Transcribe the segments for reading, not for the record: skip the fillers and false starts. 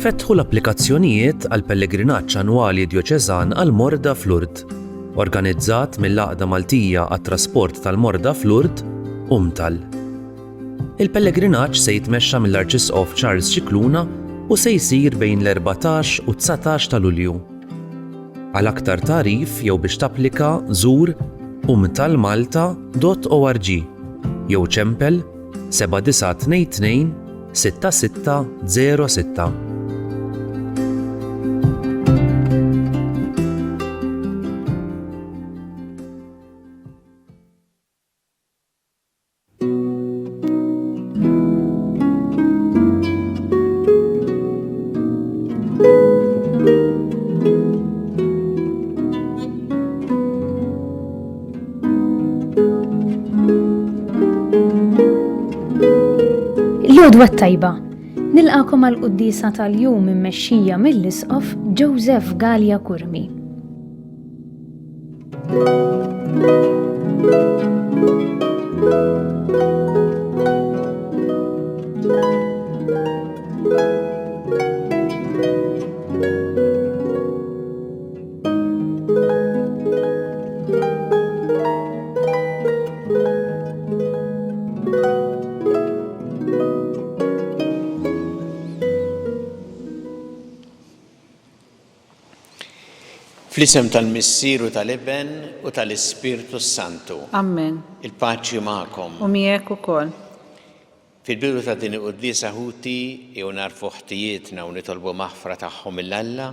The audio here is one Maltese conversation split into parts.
fettħu l-applikazzjonijiet għal pellegrinaġġ annwali djoċeżan għal Morda f'Lourdes, organizzat mill-Għaqda Maltija għat-Trasport tal-Morda f'Lourdes UMTAL. Il-pellegrinaġġ se jitmexxa mill-Arċisqof Charles Cicluna u se jsir bejn l-14 u 19 ta' Lulju. Għal aktar tarif jew biex tapplika żur umtalmalta.org jew ċempel 7922 6606. L-għodwa tajba, nilqakom għal-quddisa tal-jum immexxija mill-Isqof Joseph Gallia Kurmi. Fl-isem tal-Missieru tal-Ibn u tal-Ispirtu Santu. Amen. Il-paċi magħkom. U miegħek ukoll. Fil-bidu ta' din il-qudiesa ħuti jew narfu ħtijietna u nitolbu maħfra tagħhom mill-Alla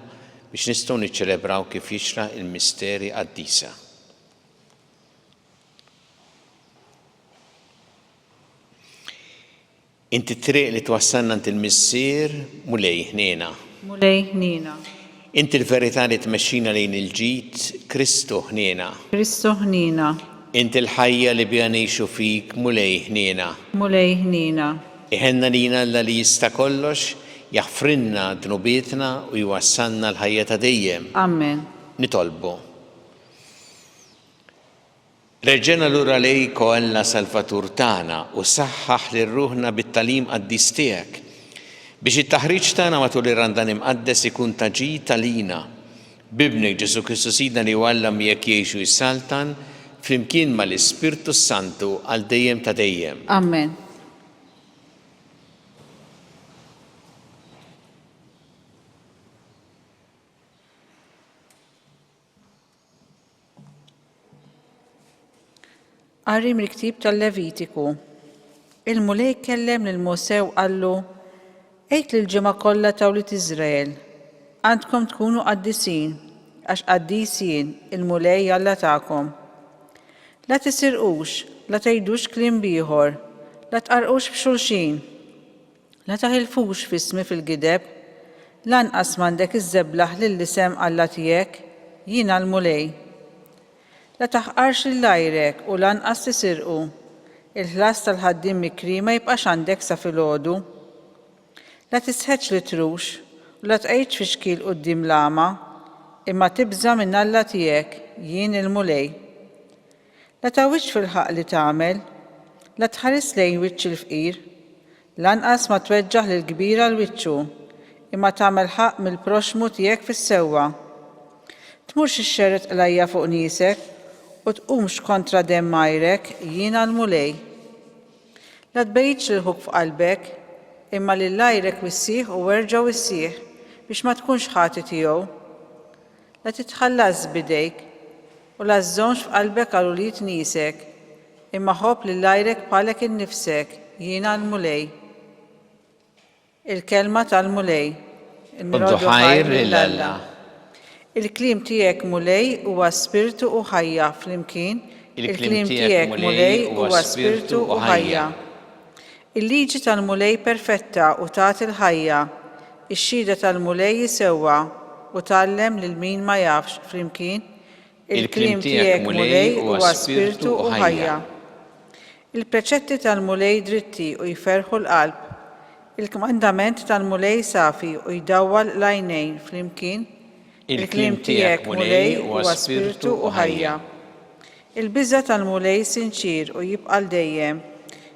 biex nistgħu niċċelebraw kif jixraq il-misteri qaddisa. Inti triq li twassalna ant il-Missier mulej ħniena. Mulej ħniena. Inti l-verità li tmexxina lejn il-ġid Kristu ħniena. Kristu ħniena. Inti l-ħajja li biha ngħixu fik mulej ħniena. Mulej ħniena. Iħenna lina Alla li jista' kollox jaħfrinna dnubietna u jwassalna l-ħajja ta' dejjem. Amen. Nitolbu. Reġġena lura lejk o Alla Salvatur tagħna u saħħaħ lil ruħna bit-talim qaddis tiegħek biex it-taħriġ tagħna matul ir-Randan imqaddes ikun ta' ġid għalina. Bibnek Ġesu Kristu Sidna li wallam jekk jgħixu jissaltan flimkien mal-Ispirtu Santu għal dejjem ta' dejjem. Amen. Qari mill-Ktieb tal-Levitiku. Il-mulej kellem lil Mosew qallu: Ejt l-ġimgħa kollha ta' Wlied Iżrael, għandkom tkunu qaddisin, għax qaddis jien il-mulej Alla tagħkom. La tisirqux, la tgħidux kliem ieħor, la tqarqux b'xulxin, la taħilfux f'ismi fil-gideb, lanqas m'għandek iżżeblaħ lill-isem Alla tiegħek, jiena l-mulej. La taħqarx lil-għajrek u lanqas tisirqu, il-ħlas tal-ħaddiem mikri ma jibqax għandek sa filgħodu. La tisħeġġ li trux u la tqgħidx fi xkil quddiem l-agħma, imma tibża minn Alla tiegħek, jien il-mulej. La tawwiċċ fil-ħaq li tagħmel, la tħares lejn wiċċ il-fqir, lanqas ma tweġġaħ lil kbira l-wiċċu, imma tagħmel ħaq mill-proxmu tiegħek fis-sewwa. Tmurx ixxerret qlajja fuq niesek u tqumx kontra demm għajrek, jiena l-mulej. La tbejjitx il-ħuk f'qalbek, imma lill-għajrek wissieħ u werġa' wissieħ biex ma tkunx ħati tiegħu. La titħallas b'idejk u la żżommx f'qalbek għal ulied niesek, imma ħobb lill-għajrek bħalek innifsek, jiena l-mulej. Il-kelma tal-mulej. Uddu ħajr lill-Alla. Il-kliem tiegħek mulej huwa spiritu u ħajja flimkien. Il-kliem tiegħek mulej huwa spiritu u ħajja. Il-liġi tal-mulej perfetta u tagħti l-ħajja, ix-xhieda tal-mulej jisewwa u tgħallem lil min ma jafx flimkien. Il-kliem tiegħek mulej huwa spiritu u ħajja. Il-preċetti tal-mulej dritti u jferħu l-qalb. Il-kmandament tal-mulej safi u jdawwal l-għajnejn flimkien. Il-kliem tiegħek mulej huwa spiritu u ħajja. Il-biża tal-mulej sinċir u jibqa' dejjem.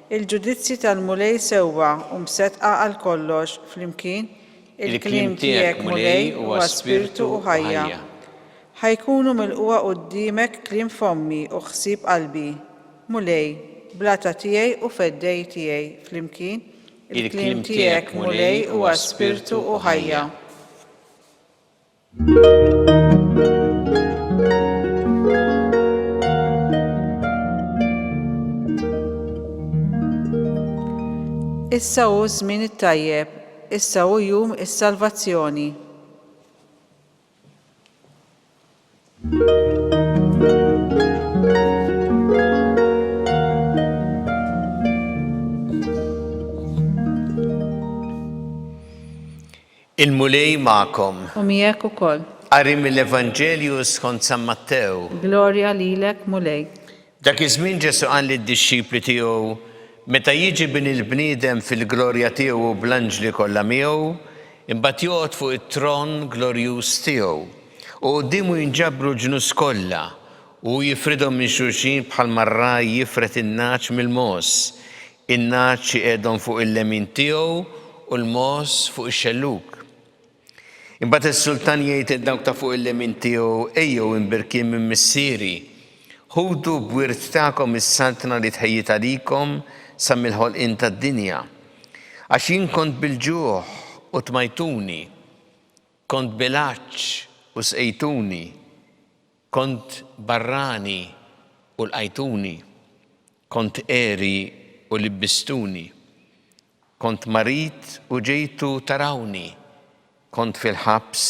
Il-ġudizzji tal-mulej sewwa u msetqa għal kollox flimkien. il-kliem tiegħek mulej huwa spiritu u ħajja. Ħajkunu milquwa quddiemek kliem fommi u ħsieb qalbi. Mulej, blata tiegħi u feddej tiegħi flimkien. Il-kliem tiegħek mulej huwa spiritu u ħajja. Issa hu żmien it-tajjeb, issa hu jum is-salvazzjoni. Il-mulej ma'kom. U miegħek ukoll. Qari mill-Evanġelju skont San Mattew. Glorja lilek mulej. Dak iż-żmien Ġesu qal lid-dixxipli tiegħu meta jiġi bin il-bniedem fil-glorja tiegħu bl-anġli kollha miegħu, imbagħad joqgħod fuq it-tron glorjuż tiegħu u qudiemu jinġabru ġnus kollha u jifridhom minn xulxin bħal marraj jifret in-naċ mill-mos. In-naċ qiegħdhom fuq il-lemin tiegħu u l-mos fuq ix-xelluk. Imbagħad is-sultan jgħid dawk ta' fuq il-lemin tiegħu ejjew imbirkien minn missieri. Ħudu b'wirt tagħkom is-saltna li tħejjit għalikom sa mill-ħolqien tad-dinja. Għax jien kont bil-ġuħ u tmajtuni, kont bil-għaġġ u sqejtuni, kont barrani u lqajtuni, kont qiegħri u libbistuni, kont marit u ġejtu tarawni, kont fil-ħabs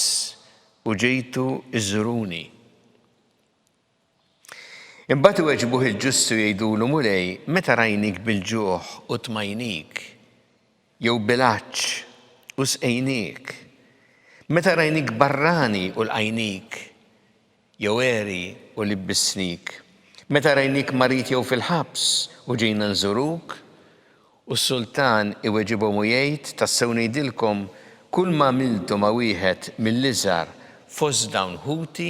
u ġejtu iżuruni. Imbagħad iweġbuh il-ġustu jgħidulu mulej meta rajnik bil-ġuħ u tmajnik, jew bil-għaġġ u sqejnik, meta rajnik barrani u lqajnik, jew qiegħri u libbisnik, meta rajnik marit jew fil-ħabs u ġejna nżuruk, u s-sultan iweġibhom u jgħid tassew ngħidilkom kull ma għamiltu ma' wieħed mill-iżgħar fost dawn ħuti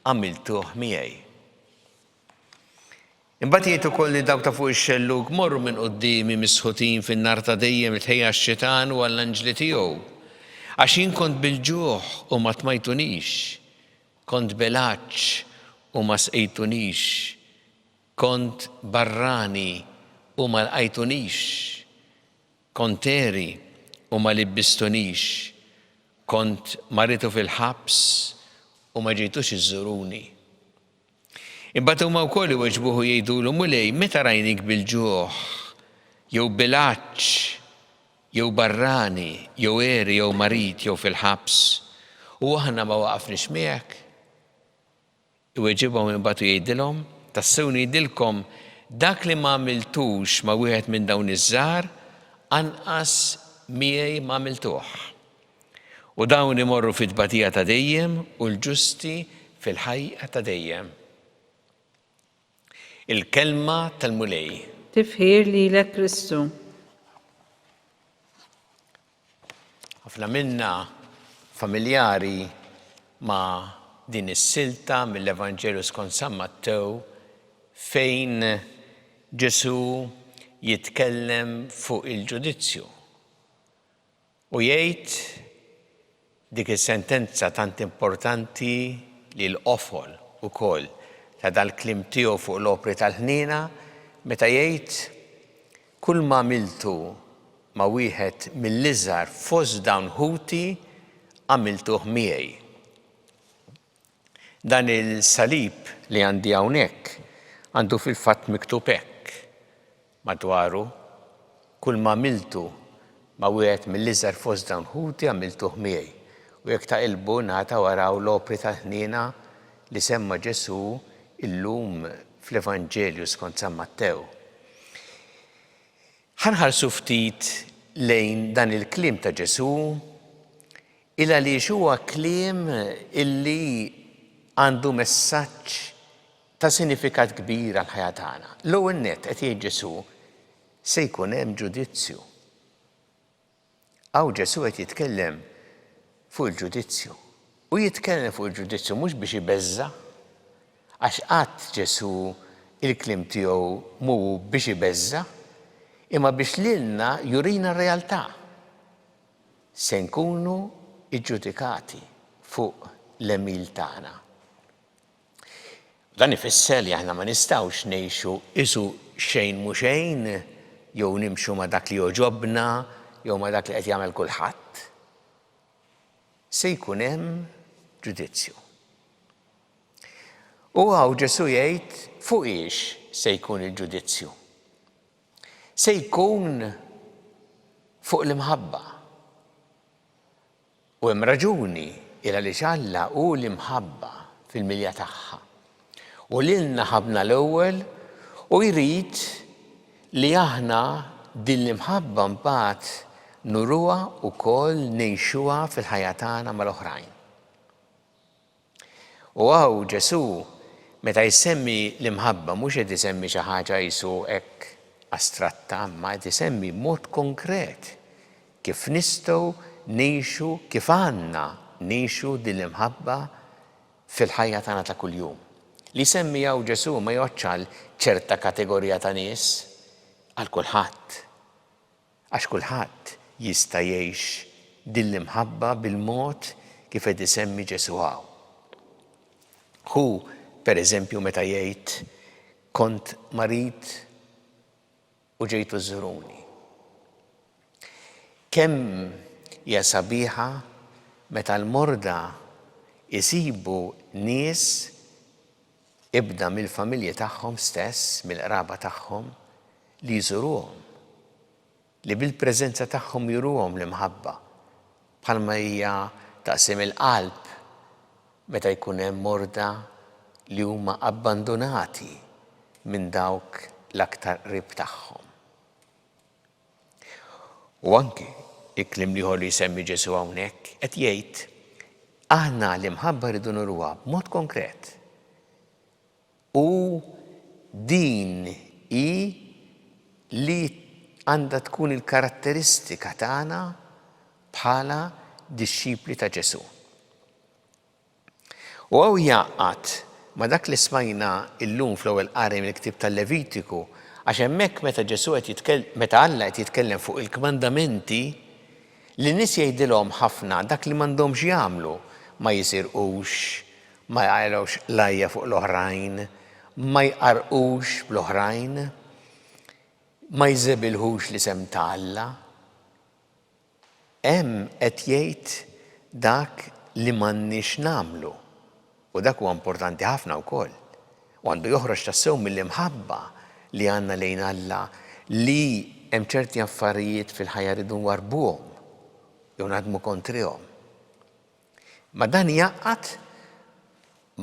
għamiltuh miegħi. Imbagħad jgħid ukoll li dawk ta' fuq ix-xellug morru minn qudiemi misħutin fin-nar ta' dejjem li tħejja x-xitan u għall-anġli tiegħu. Għax jien kont bil-ġuħ u ma tmajtunix, kont bil-għaġġ u ma sqejtunix, kont barrani u ma lqajtunix, kont qiegħri u ma libbistunix, kont maritu fil-ħabs u ma ġejtux iżżuruni. Imbagħad huma wkoll iweġbuh u jgħidulu mulej meta rajnik bil-ġuħ, jew bil-għaġġ, jew barrani, jew qiegħri jew marit jew fil-ħabs, u aħna ma waqafniex miegħek. Iweġibhom imbagħad jgħidilhom tassew ngħidilkom dak li ma għamiltux ma' wieħed minn dawn iż-żgħar anqas miegħi ma għamiltuh. U dawn imorru fit-tbatija ta' dejjem u l-ġusti fil-ħajja ta' dejjem. Il-kelma tal-mulej. Tifħir lilek Kristu. Ħafna minna familjari ma' din is-silta mill-Evanġelju skont San Mattew fejn Ġesu jitkellem fuq il-ġudizzju. U jgħid dik is-sentenza tant importanti li l-qofol ukoll ta' dal-kliem tiegħu fuq l-opri tal-ħniena meta jgħid kull ma għamiltu ma' wieħed mill-iżgħar fost dawn ħuti għamiltuh miegħi. Dan il-salib li għandi hawnhekk għandu fil-fatt miktub hekk madwaru kull ma għamiltu ma' wieħed mill-iżgħar fost dawn ħuti għamiltuh miegħi. U jekk taqilbu nagħta waraw l-opri tal-ħniena li semma Ġesu illum fl-Evanġelju skont San Mattew. Ħanħarsu ftit lejn dan il-kliem ta' Ġesu il għaliex huwa kliem illi għandu messaġġ ta' sinifikat kbir għal ħajja tagħna. L-ewwel nett qed jgħid Ġesu se jkun hemm ġudizzju. Aw Ġesu qed jitkellem fuq il-ġudizzju. U jitkellem fuq il-ġudizzju mhux biex ibeżza, għax qatt Ġesu il-kliem tiegħu mhu biex ibeżza, imma biex lilna jurina r-realtà. se nkunu iġġudikati fuq l-emil tagħna. Dan ifisser li aħna ma nistgħux ngħixu isu xejn mhu xejn jew nimxu ma' dak li joġobna jew ma' dak li qed jagħmel kulħadd. Se jkun hemm ġudizzju. U għaw Ġesu jgħid fuq ix se jkun il-ġudizzju. Se jkun fuq l-imħabba. U hemm raġuni il għaliex Alla hu l-imħabba fil-milja tagħha. U lilna ħabna l-ewwel u jrid li aħna din l-imħabba mbagħad nuruha wkoll ngħixuha fil-ħajja tagħna mal-oħrajn. U għaw Ġesu meta jsemmi l-imħabba mhux qed isemmi xi ħaġa jisu hekk astratta, ma qed isemmi mod konkret kif nistgħu ngħixu kif għandna ngħixu din l-imħabba fil-ħajja tagħna ta' kuljum. Li semmi għaw Ġesu ma jgħodx għal ċerta kategorija ta' nies għal kulħadd. Għax kulħadd jista' jgħix din l-imħabba bil-mod kif qed isemmi Ġesu għaw. Hu pereżempju meta jgħid kont marit u ġejtu żuruni. Kemm hija sabiħa meta l-morda isibu nies ibda mill-familji tagħhom stess, mill-qraba tagħhom li jżuruhom, li bil-preżenza tagħhom juruhom l-imħabba bħalma hija taqsim il-qalb meta jkun hemm morda li huma abbandonati minn dawk l-aktar qrib tagħhom. U anke il-kliem liħor li jsemmi Ġesu hawnhekk qed jgħid aħna l-imħabba rridu nuruha b'mod konkret. U din hi li għandha tkun il-karatteristika tagħna bħala dixxipli ta' Ġesu. U għaw jaqqat ma dak li smajna illum fl-ewwel qari mill-ktieb tal-Levitiku għax hemmhekk meta Alla qed jitkellem fuq il-kmandamenti li nies jgħidilhom ħafna dak li m'għandhomx jagħmlu ma jisirqux, ma jgħalux lajja fuq l-oħrajn, ma jqarqux bl-oħrajn, ma jżebilħux l-isem ta' Alla. Hemm qed jgħid dak li m'għandniex nagħmlu. U dak huwa importanti ħafna wkoll. U għandu joħroġ tassew mill-imħabba li għandna lejn Alla li hemm ċerti affarijiet fil-ħajja rridu nwarbuhom jew naħdmu kontrihom. Ma dan jaqgħad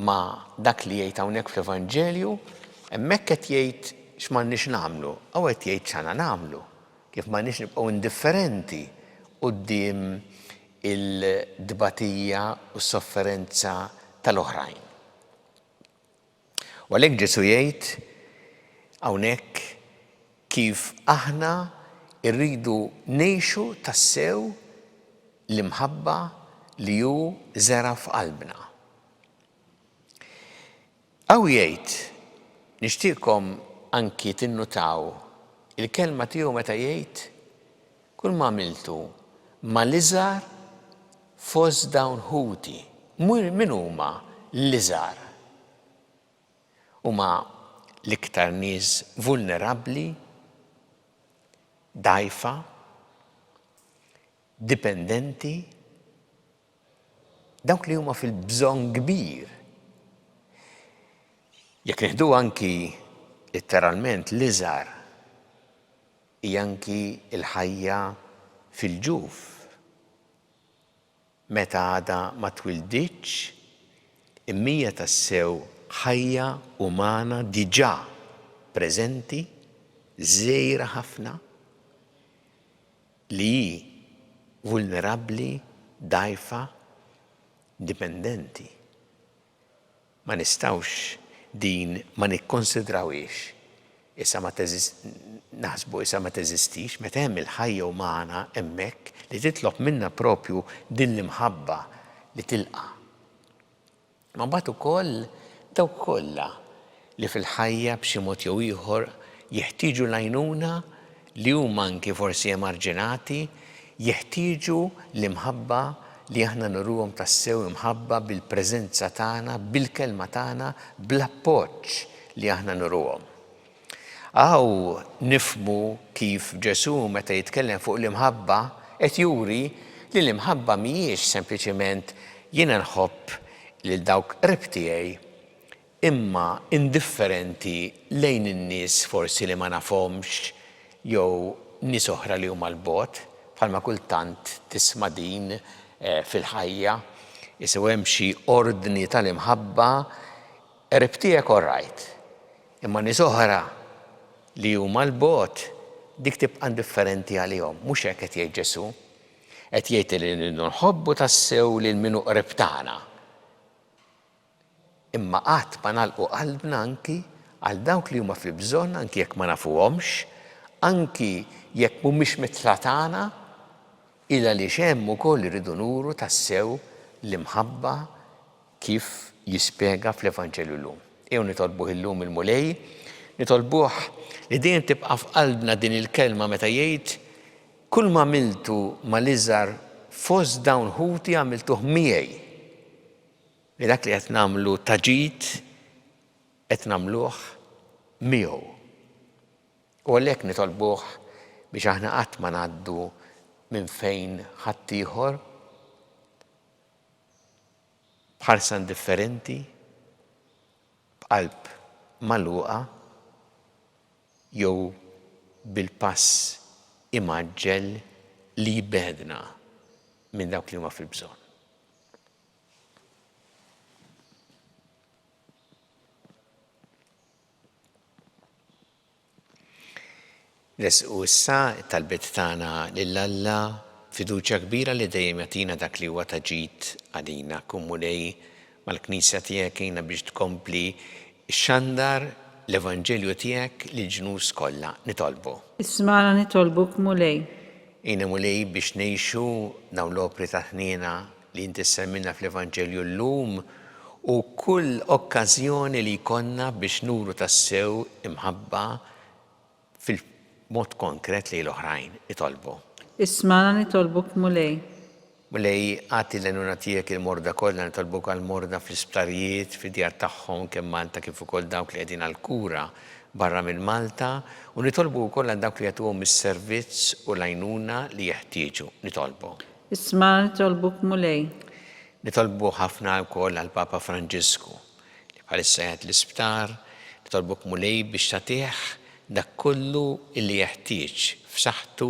ma' dak li jgħid hawnhekk fl-Evanġelju, hemmhekk qed jgħid x'm'għandniex nagħmlu, aw qed jgħid x'għandna nagħmlu, kif m'għandniex nibqgħu indifferenti quddiem il-dbatija u s-sofferenza tal-oħrajn. U għalhekk Ġesu jgħid hawnhekk kif aħna rridu ngħixu tassew l-imħabba li hu żera f'qalbna. Aw jgħid nixtieqkom anki tinnutaw il-kelma tiegħu meta jgħid kull ma għamiltu mal-iżgħar fost dawn ħuti. Min huma l-iżgħar? Huma l-iktar nies vulnerabbli, dgħajfa, dipendenti, dawk li huma fil-bżonn kbir. Jekk nieħdu anki letteralment l-iżgħar hija anki l-ħajja fil-ġuf. Meta għadha ma twilditx, immija tassew ħajja umana diġà preżenti, żgħira ħafna, li hi vulnerabbli, dgħajfa, dipendenti. Ma nistgħux din ma nikkonsidrawiex issa ma naħsbu issa ma teżistix, meta hemm il-ħajja umana hemmhekk li titlob minna propju din l-imħabba li tilqa'. Ma mbagħad ukoll dawk kollha li fil-ħajja b'xi mod jew ieħor jeħtieġu l-għajnuna li huma anki forsi emarġinati jeħtieġu l-imħabba li aħna nurruhom tassew imħabba bil-preżenza tagħna, bil-kelma tagħna, bl-appoġġ li aħna nurruhom. Nifmu kif Ġesu meta jitkellem fuq l-imħabba qed juri li l-imħabba mhijiex sempliċement jiena nħobb lil dawk qrib tiegħi imma indifferenti lejn in-nies forsi li ma nafhomx jew nies oħra li huma l-bogħod, bħalma kultant tisma' din fil-ħajja, isew hemm xi ordni tal-imħabba qrib tiegħek all right. Imma nies oħra li huma l-bogħod dik tibqa' indifferenti għalihom, mhux hekk qed jgħid Ġesu. Qed jgħid li nħobbu tassew lil min hu qrib tagħna. Imma qatt ma nagħlqu qalbna anki għal dawk li huma fi bżonn anki jekk ma nafuhomx, anki jekk mhumiex mitla tagħna, illa li hemm ukoll iridu nuru tassew l-imħabba kif jispjega fl-Evanġelju llum. Jew nitolbuh illum il-mulej, nitolbuh li dejjem tibqa' f'qalbna din il-kelma meta jgħid kull ma għamiltu mal-iżgħar fost dawn ħuti għamiltuh miegħi. Li dak li qed nagħmlu ta' ġid qed nagħmluh miegħu. U għalhekk nitolbuh biex aħna qatt ma ngħaddu minn fejn ħadd ieħor bħarsan differenti, b'qalb magħluqa jew bil-pass imaġġel li jbedna minn dawk li huma fil-bżonn. Lesqu issa talbiet tagħna lill-Alla fiduċja kbira li dejjem jagħtina dak li huwa ta' ġid għalina. Kun mulej mal-Knisja tiegħek jiena biex tkompli xandar l-Evanġelju tiegħek lill-ġnus kollha nitolbu. Isma'na nitolbuk mulej. Jiena mulej biex ngħixu dawn l-opri ta' ħniena li inti semmilna fl-Evanġelju llum u kull okkażjoni li jkollna biex nuru tassew imħabba fil-mod konkret li l-oħrajn nitolbu. Isma'na nitolbuk mulej. Mulej għati l-għenuna tiegħek il-morda kollha nitolbuk għal-morda fl-isptarijiet, fid-djar tagħhom kemm Malta kif ukoll dawk li qegħdin għall-kura barra minn Malta u nitolbu wkoll għal dawk li jagħtuhom is-servizz u l-għajnuna li jeħtieġu nitolbu. Isma'na nitolbuk mulej. Nitolbu ħafna wkoll għall-Papa Franġisku li bħalissa qiegħed l-isptar, nitolbuk mulej biex tagħtih dak kollu li jeħtieġ f'saħħtu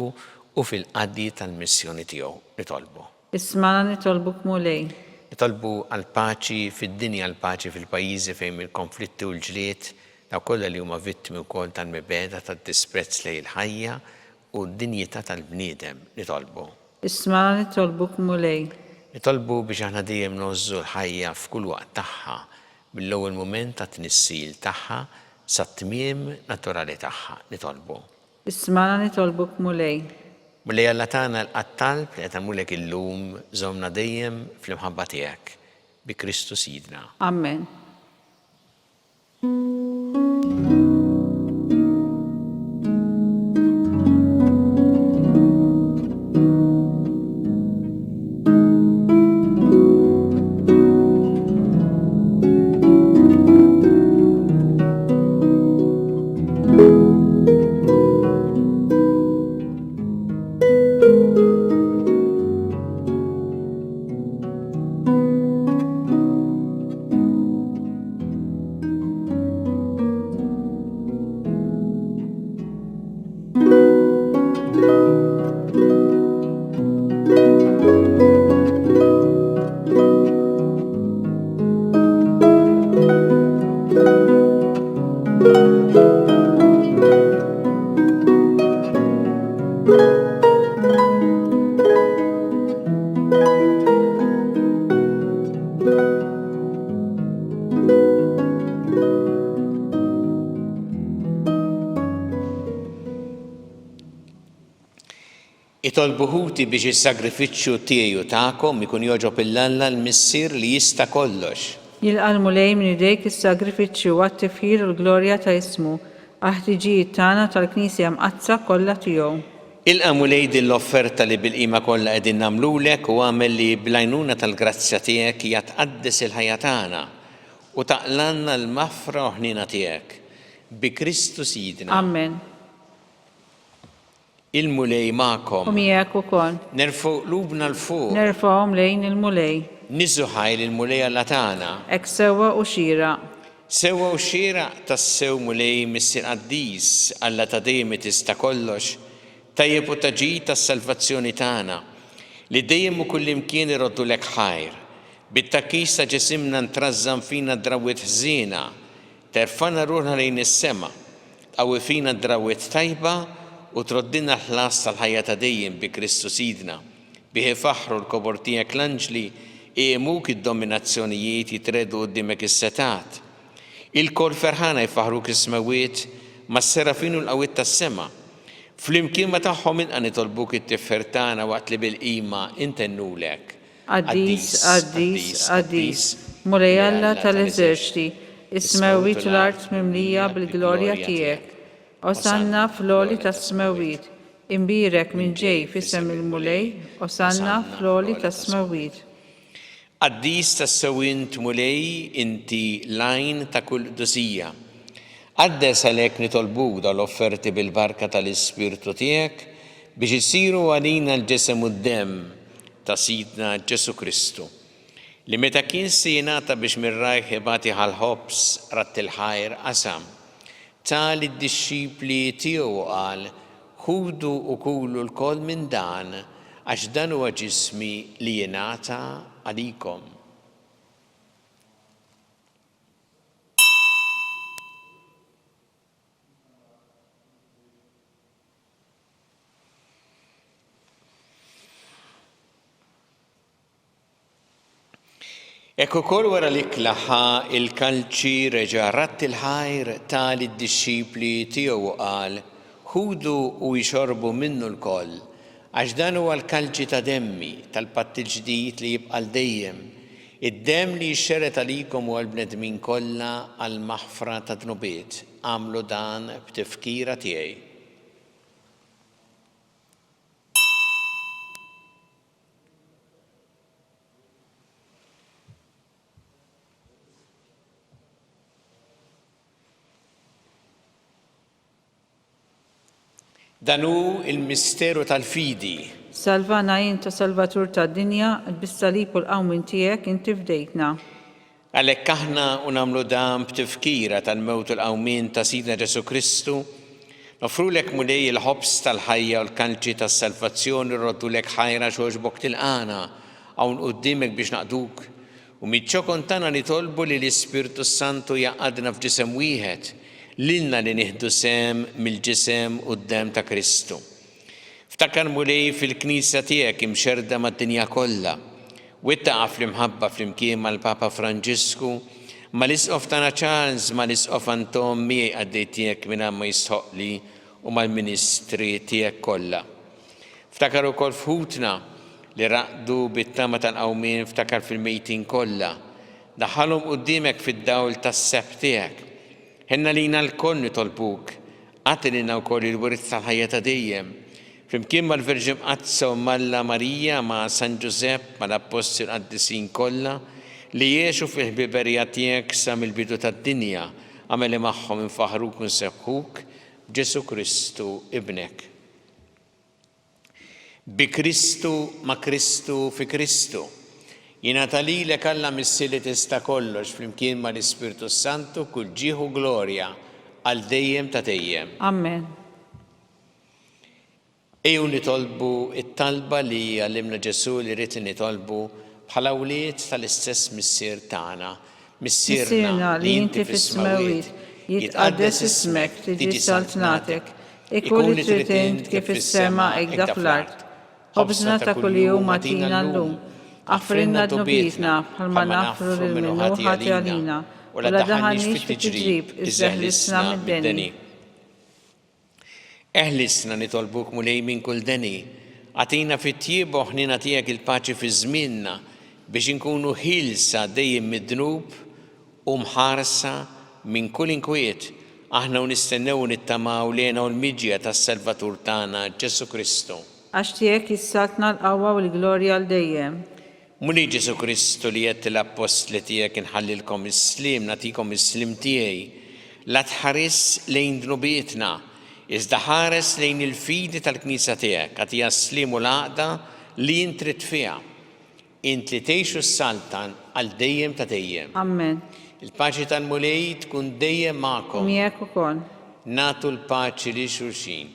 u fil-qaddi tal-missjoni tiegħu nitolbu. Isma'na nitolbuk mulej. Nitolbu għal-paċi fid-dinja, għal-paċi fil-pajjiżi fejn il-konflitti u l-ġlied daw kollha li huma vittmi wkoll tal-mibeda tad-disprezz lejn il-ħajja u d-dinjità tal-bniedem nitolbu. Isma'na nitolbuk mulej. Nitolbu biex aħna dejjem nożżu l-ħajja f'kull waqt tagħha mill-ewwel mument ta' tnissil tagħha sat-tmiem naturali tagħha nitolbu. Isma'na nitolbuk mulej. Mulej Alla tagħna l-qattalb li qed nagħmulek illum żommna dejjem fl-imħabba tiegħek bi Kristu Sidna. Amen. Itolbu ħuti biex is-sagrifiċċju tiegħi u tagħkom ikun jogħġob il-Alla l-missier li jista' kollox. Jilqa' mulej minn idejk is-sagrifiċċju għat-tifħir u l-glorja ta' ismu, aħtiġijiet tagħna tal-Knisja mqazza kollha tiegħu. ilqa mulej din l-offerta li bil-qima kollha qegħdin nagħmlulek u għamel li bl-għajnuna tal-grazzja tiegħek hija tqaddes il-ħajja tagħna u taqlanna l-mafra u ħnina tiegħek bi Kristu Sidna. Amen. Il-mulej magħkom. U miegħek ukoll. Nerfgħu qlubna l-fuq. Nerfgħuhom lejn il-mulej. Niżu ħajl il-mulej Alla tagħna. Hekk sewwa u xieraq. Sewwa u xieraq tas-sew mulej missier qaddis Alla ta' dejjem tista' kollox, tajjeb u taġid tas-salvazzjoni tagħna li dejjem u kullimkien iroddu lek ħajr. Bit-takkis ta' ġisimna ntrażżam fina drawwiet ħżiena, terfana ruħna lejn is-sema, tqawwi fina drawwiet tajba u troddina ħlas tal-ħajja ta' dejjem bi Kristu Sidna. Bih ifaħħru l-kobor tiegħek l-anġli iqimuk id-dominazzjonijiet jitredu quddiemek is-setat. Il-kol ferħana jfaħruk is-smawiet mas-serafin u l-qawwiet tas-sema. Flimkien ma tagħhom inqa' nitolbuk it-tiffer tagħna waqt li bil-qima intennulek. Qaddis, qaddis, qaddis, mulej Alla tal-eżerċiti, is-smawiet u l-art mimlija bil-glorja tiegħek. Osanna fl-oli tas-smawiet, imbirek minn ġej f'isem il-mulej, osanna fl-oli tas-smawiet. Qaddis tas-sewwint mulej inti lajn ta' kull qdusija. Qaddes għalhekk nitolbuk dal-offerti bil-barka tal-Ispirtu tiegħek biex isiru għalina l-ġesem u d-demm ta' Sidna Ġesu Kristu. Li meta kien se jingħata biex mir-rajħ ibati ħal-ħobs rat il-ħajr qasam. Tal id-dixxipli tiegħu qal ħudu u kulu l-kol minn dan għax dan huwa ġismi li jingħata għalikom. Ekku kol wara li klaħa il-kalċi reġa' ratt il-ħajr tal id-dixxipli tiegħu qal ħudu u jxorbu minnu l-koll għax dan huwa l-kalċi ta' demmi tal-patt il-ġdid li jibqa' dejjem, id-demm li jxxeret għalikom u għall-bnedmin kollha għall-maħfra ta' dnubiet. Għamlu dan b'tifkira tiegħi. Dan hu il-misteru tal-fidi. Salvana jinta Salvatur tad-dinja, bis-salib u l-qawmin tiegħek inti fdejtna. Għalhekk aħna u nagħmlu dan b'tifkira tal-mewt u l-qawmien ta' Sidna Ġesu Kristu, nofrulek mulej il-ħobs tal-ħajja u l-kalċi tas-salvazzjoni rroddulek ħajra xogħġbok tilqana hawn quddiemek biex naqduk. U miċ-ċokon tagħna nitolbu li l-Ispirtu Santu jaqgħadna f'ġisem wieħed lilna li nieħdu sem mill-ġisem u d-demm ta' Kristu. Ftakar mulej fil-Knisja tiegħek imxerda mad-dinja kollha, u ittaqa' fl-imħabba flimkien mal-Papa Franġisku, mal-Isqof tagħna Charles, mal-Isqof Anton miegħi għaddej tiegħek mingħajr ma jistħoqli u mal-Ministri tiegħek kollha. Ftakar ukoll f'ħutna li raqdu bit-tama tal-qawmien, ftakar fil-mejtin kollha, daħħalhom quddiemek fid-dawl tas-seb tiegħek. Ħenna lina l-koll nitolbuk, għatilina wkoll il-wirt tal-ħajja ta' dejjem. Flimkien mal-Verġin Qazza u Malla Marija ma' San Giuseppe mal-Apostoli qaddisin kollha li jgħixu fil-ħbiberija tiegħek sa mill-bidu tad-dinja, għamel magħhom infaħruk u nsebħuk b'Ġesu Kristu ibnek. Bi Kristu ma' Kristu fi Kristu. Jingħata lilek Alla missi li tista' kollox flimkien mal-Ispirtu Santu kull ġieħu glorja għal dejjem ta' dejjem. Amen. Ejju nitolbu it-talba li għallimna Ġesu li rrid nitolbu bħala wlied tal-istess missier tagħna. Missierna li inti fis-smawiet, jitqaddes ismek, tiġi saltnatek, ikun li trid int kif is-sema hekk dak fl-art. Ħobżna ta' kuljum agħtina llum. Affrinna d-nubietna bħalma nafru lil-minnu ħati għalina u la daħalniex fit-tiġrib iżeħlisna mid-deni. Eħlisna nitolbuk mulej minn kull deni, għatina fit-tjieb u ħnina tiegħek il-paċi fi żmienna biex inkunu ħilsa dejjem mid-dnub u mħarsa minn kull inkwiet aħna u nistennew nittamaw lejna u l-miġja tas-Salvatur tagħna Ġesu Kristu. Għax tiegħek jissatna l-qawwa u l-glorja għal dejjem. Muli Ġesu Kristu li jett l-apostli tiegħek inħallilkom is-slim, nagħtikom is-slim tiegħi, la tħares lejn dnubietna, iżda ħares lejn il-fidi tal-Knisja tiegħek, għatija s-slim u l-għaqda li intrid fiha. Int li tgħixu s-saltan għal dejjem ta' dejjem. Amen. Il-paċi tal-Mulej tkun dejjem magħkom. Miegħek ukoll. Natu l-paċi li xulxin.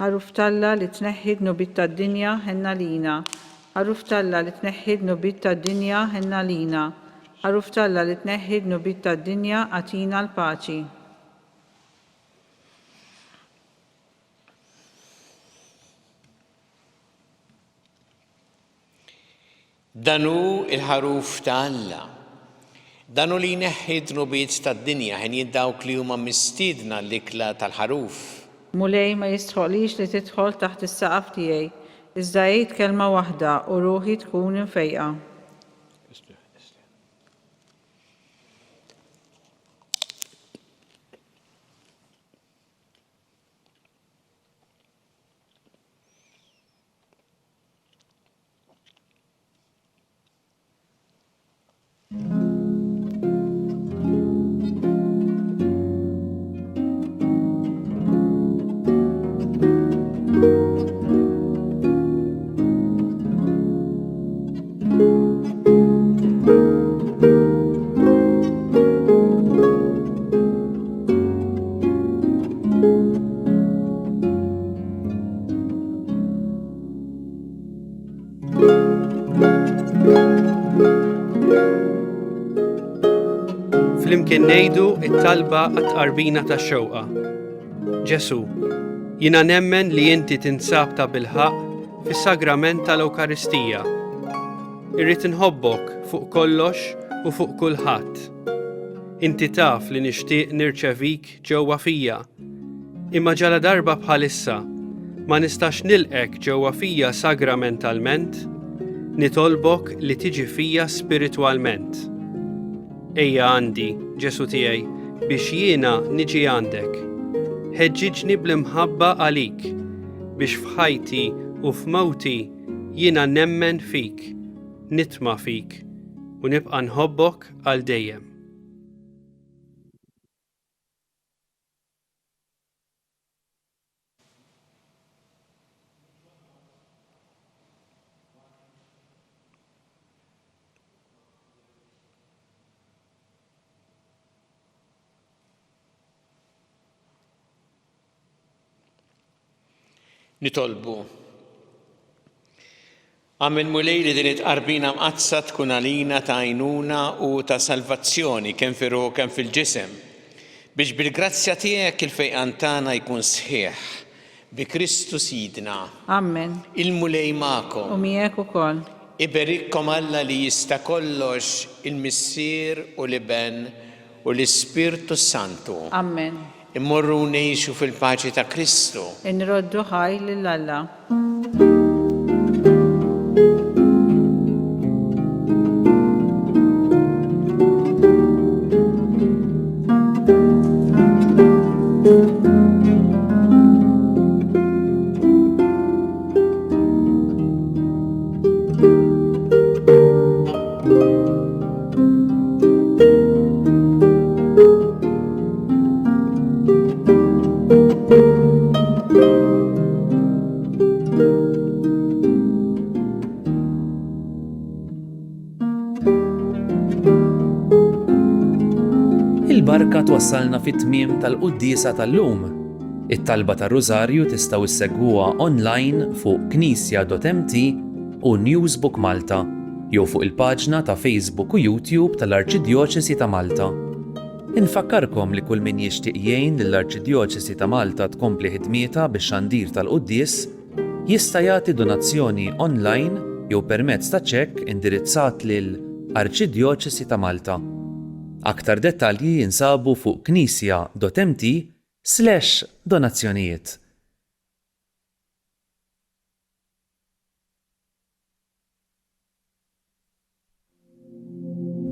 Ħaruf Talla li tneħħi d-nubit tad-dinja ħenna lina. Ħaruf Talla li tneħħi d-nubit tad-dinja ħenna lina. Ħaruf Talla li tneħħi d-nubit tad-dinja għatina l-paċi. Danu il-ħaruf ta' Alla. Danu li jneħħi d-nubiet tad-dinja ħin jiddawk li huma mistiedna l-ikla tal-ħaruf. Mulej ma jistħolix li tidħol taħt is-saqaf tiegħi, iżda jgħid kelma waħda u ruħi tkun infejqa. Flimkien ngħidu t-talba għat-tqarbina tax-xewqa. Ġesu, jiena nemmen li inti tinsab ta' bilħaq fis-sagrament tal-Ewkaristija. Irrid inħobbok fuq kollox u fuq kulħadd. Inti taf li nixtieq nirċevik ġewwa fija, imma ġala darba bħalissa ma nistax nilqek ġewwa fija sagramentalment, nitolbok li tiġi fija spiritwalment. Ejja għandi, Ġesu tiegħi, biex jiena niġi għandek. Ħeġġiġni bl-imħabba għalik, biex f'ħajti u f'mewti jiena nemmen fik, nitma' fik u nibqa' nħobbok għal dejjem. Nitolbu. Għamil Mulej li din it-qarbina mqazza tkun għalina ta' għajnuna u ta' salvazzjoni kemm fir-ruħ kemm fil-ġisem, biex bil-grazzja tiegħek il-fejqan tagħna jkun sħiħ bi Kristu Sidna. Amen. Il-Mulej magħkom. U miegħek ukoll. Iberikkom Alla li jista' kollox il-Missier u l-Iben u l-Ispirtu Santu. Amen. Immorru ngħixu fil-paċi ta' Kristu. Inroddu ħaj lill-Alla. Il-barka twassalna fit-tmiem tal-qudiesa tal-lum. It-talba tar-Rużarju tistgħu issegwuha online fuq knisja.mt u Newsbook Malta jew fuq il-paġna ta' Facebook u YouTube tal-Arċidjoċesi ta' Malta. Infakkarkom li kull min jixtieq jgħin lill-Arċidjoċesi ta' Malta tkompli ħidmietha bix-xandir tal-qudies jista' jagħti donazzjoni online jew permezz ta' ċekk indirizzat lil Arċidjoċesi ta' Malta. Aktar dettalji jinsabu fuq knisja.mt/donazzjonijiet.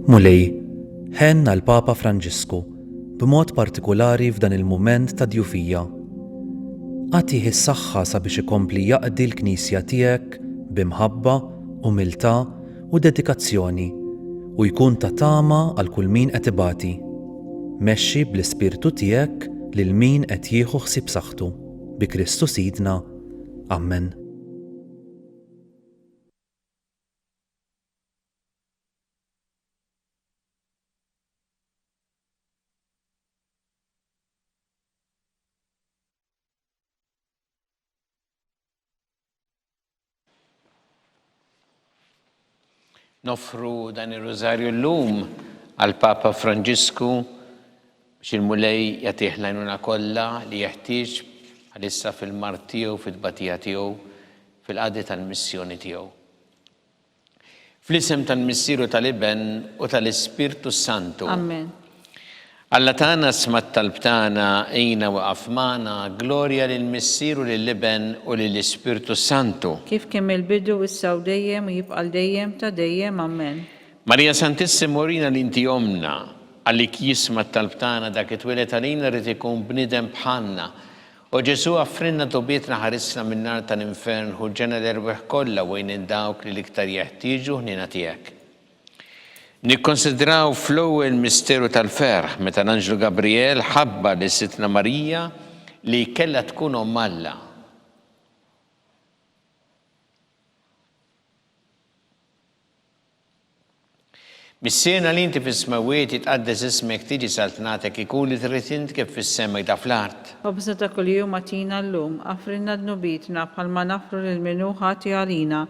Mulej, ħenna l-Papa Franġisku b'mod partikolari f'dan il-mument ta' djufija. Għatih is-saħħa sabiex ikompli jaqdi l-Knisja tiegħek b'imħabba, umiltà u dedikazzjoni u jkun ta' tama għal kull min qed ibati. Mexxi bl-ispirtu tiegħek lil min qed jieħu ħsieb saħħtu. Bi Kristu Sidna. Amen. Nofru dan ir-Rożarju llum għal Papa Franġisku biex il-mulej jagħtih l-għajnuna kollha li jeħtieġ għalissa fil-mart tiegħu, fil-tbatija tiegħu, fil-qagħdi tal-missjoni tiegħu. Fl-isem tal-Missieru tal-Iben u tal-Ispirtu Santu. Amen. Alla tagħna smat talbtana ejna waqaf magħna, glorja lill-Missieru lill-Iben u lill-Ispirtu Santu. Kif kemm il-bidu issa u dejjem u jibqa' dejjem ta' dejjem. Amen. Marija Santissima Orina li inti omna, għallik jismat talbtana dak it-twilet għalina rrid ikun bniedem bħalna. U Ġesu għaffrinna tobietna ħarisna min-nar tal-infern u ġena l-erbeħ kollha wejn dawk li l-iktar jeħtieġu ħnina tiegħek. Nikkonsidraw fl-ewwel misteru tal-ferħ meta l-Anġlu Gabriel ħabba li Sitna Marija li kellha tkun omm Alla. Mis-sena li inti fis-smawiet jitqaddes ismek tiġi saltnatek ikun li trid int kif fis-sema ta' fl-art. Obża ta' kuljum atina llum, affrinna dnubitna bħalma nafru lil minu ħati għalina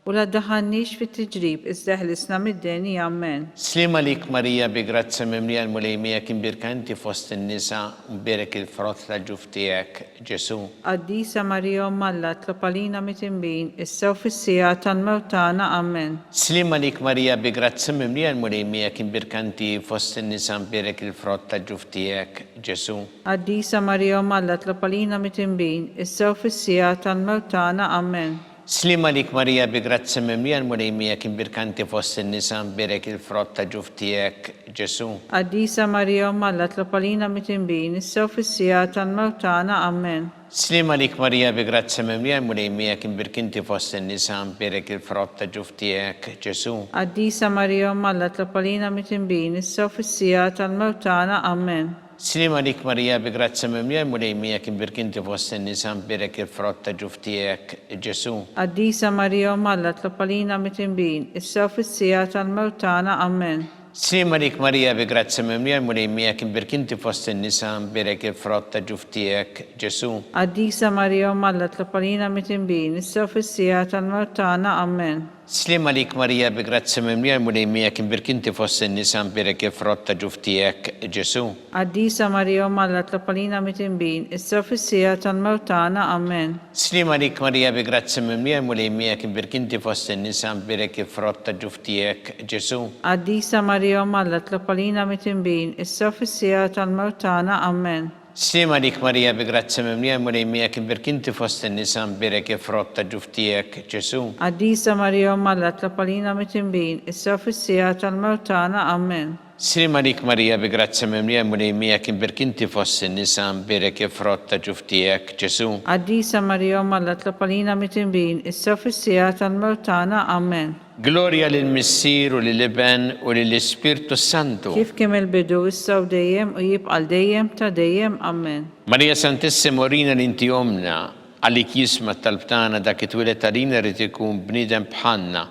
u la ddaħħalniex fit-tiġrib isdeħlisna mid-deni. Amen. Slima lik Marija bi grazza mimlija l-mulejmija kien birkanti fost in-nisa u mberek il-frott ta' ġuf tiegħek Ġesu. Qaddisa Marija omm Alla tlob għalina mit-inbin issa u fis-sija tal-mewt tagħna. Amen. Slima lik Marija bi grazza mimlija l-mulejmija kien birkanti fost in-nisa mberek il-frott ta' ġuf tiegħek Ġesu. Qaddisa Marija omm Alla tlob għalina mit-inbin issa u fis-sija tal-mewt tagħna. Amen. Slima lik Marija bi grazza mimlija l-mulejmija kien birkanti fost in-nisa mberek il-frott ta' ġuf tiegħek Ġesu. Qaddisa Marija omm Alla tlob għalina mit-inbin issa u fis-sija tal-mewt tagħna. Amen. Slima lik Marija bi grazza mimlija l-mulejmija kien birkanti fost in-nisa mberek il-frott ta' ġuf tiegħek Ġesu. Qaddisa Marija omm Alla tlob għalina mit-inbin issa u fis-sija tal-mewt tagħna. Amen. Slima lik Marija bi grazza mimlija l-mulejmija kien birkanti fost in-nisa mberek il-frott ta' ġuf tiegħek Ġesu. Qaddisa Marija omm Alla tlob għalina mit-inbin issa u fis-sija tal-mewt tagħna. Amen. Slima lik Marija bi grazza mimlija l-mulejmija kien birkanti fost in-nisa mberek il-frott ta' ġuf tiegħek Ġesu. Qaddisa Marija omm Alla tlob għalina mit-inbin issa u fis-sija tal-mewt tagħna. Amen. Slima lik Marija bi grazza mimlija l-mulejmija kien birkanti fost in-nisa mberek il-frott ta' ġuf tiegħek Ġesu. Qaddisa Marija omm Alla tlob għalina mit-inbin issa u fis-sija tal-mewt tagħna. Amen. Slima lik Marija bi grazza mimlija l-mulejmija kien birkanti fost in-nisa mberek il-frott ta' ġuf tiegħek Ġesu. Qaddisa Marija omm Alla tlob għalina mit-inbin issa u fis-sija tal-mewt tagħna. Amen. Slima lik Marija bi grazza mimlija l-mulejmija kien birkanti fost in-nisa mberek il-frott ta' ġuf tiegħek Ġesu. Qaddisa Marija omm Alla tlob għalina mit-inbin issa u fis-sija tal-mewt tagħna. Amen. Slima lik Marija bi grazza mimlija l-mulejmija kien birkanti fost in-nisa mberek il-frott ta' ġuf tiegħek Ġesu. Qaddisa Marija omm Alla tlob għalina mit-inbin issa u fis-sija tal-mewt tagħna. Amen. Glorja lill-Missieru lill-Iben u lill-Ispirtu Santu. Kif kemm il-bidu issa u dejjem u jibqa' dejjem ta' dejjem. Amen. Marija Santissima Orina li inti omna, għalik jismat talbtana dak it-twilet għalina rrid ikun bniedem bħalna.